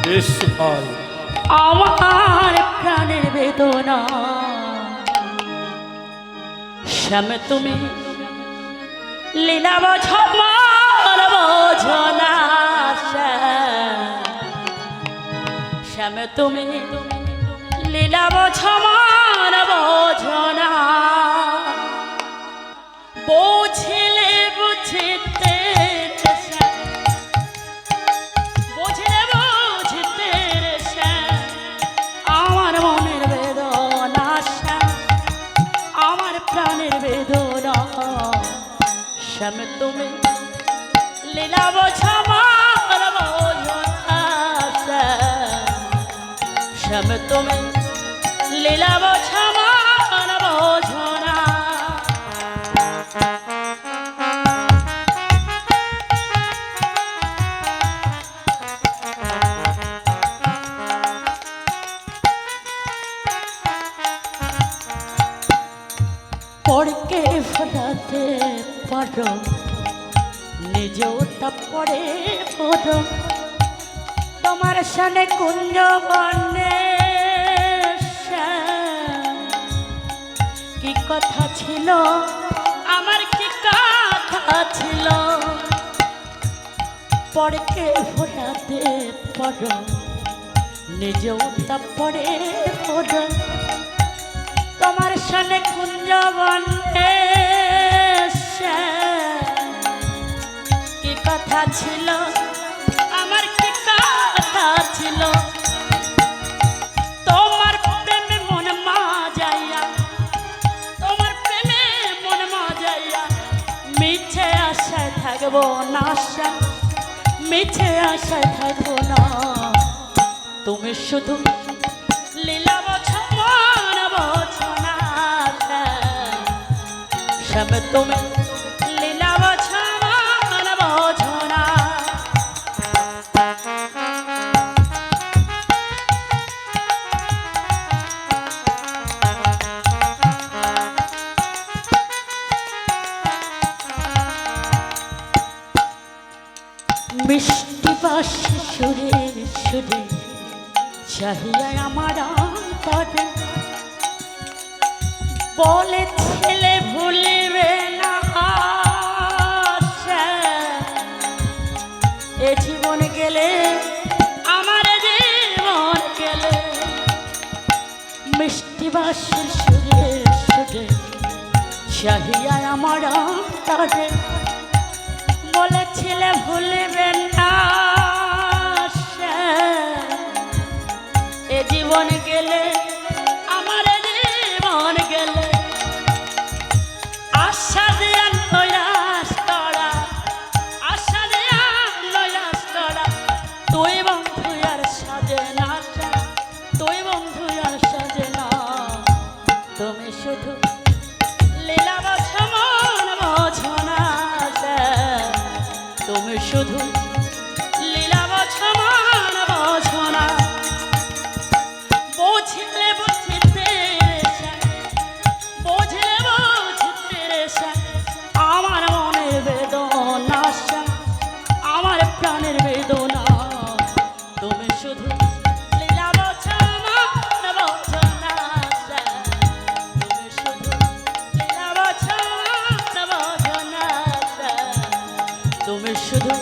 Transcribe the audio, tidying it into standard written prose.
বেশ ভাই, আমার প্রাণের বেদনা শ্যাম তুমি লীলা বোঝো আমার বোঝো না শ্যাম তুমি লীলা বোঝো আমার বোঝো না বুঝলে বুঝতে বুঝলে বুঝতে আমার মনের বেদনা আমার প্রাণের বেদনা শ্যাম তুমি লীলা বোঝো আমার বোঝো না শ্যাম তুমি লীলা বোঝো আমার বোঝো না পড়কে ফোটাতে পারো নিজেও তা পড়ে পড়ো তোমার সানে কুঞ্জ বনে কি কথা ছিল আমার কি কথা ছিল পড়কে ফোটাতে পারো নিজেও তা পড়ে পড়ো তোমার সানে কুঞ্জ বনে কি কথা ছিল আমার কি কথা ছিল তোমার প্রেমে মন মাজাইয়া তোমার প্রেমে মন মাজাইয়া মিছে আশায় থাকবো না মিছে আশায় থাকবো না তুমি শুধু লীলা বোঝো মন বোঝো না শ্যাম তুমি লীলা বোঝো মন বোঝো না মিষ্টি বাঁশি সুরে সুরে চাহিয়া আমার অন্তরে বলে ছেলে ভুলিবে না এ জীবন গেলে আমার জীবন গেলে মিষ্টি বাঁশির সুরে সুরে চাহিয়া আমার অন্তরে বলে ছেলে ভুলিবে না এ জীবন গেলে আমার জীবন গেলে আশা দিয়া নয়াস তরা আশা দিয়া নয়াস তরা তুই বন্ধু আর সাজে না তুই বন্ধু আর সাজে না তুমি শুধু লীলা বোঝো মন বোঝো না তুমি শুধু লীলা বোঝো মন বোঝো না বুঝলে বুঝতে বুঝলে বুঝতে আমার মনের বেদনা আমার প্রাণের বেদনা তুমি শুধু লীলা বোঝো মন বোঝো না তুমি শুধু লীলা বোঝো মন বোঝো না তুমি শুধু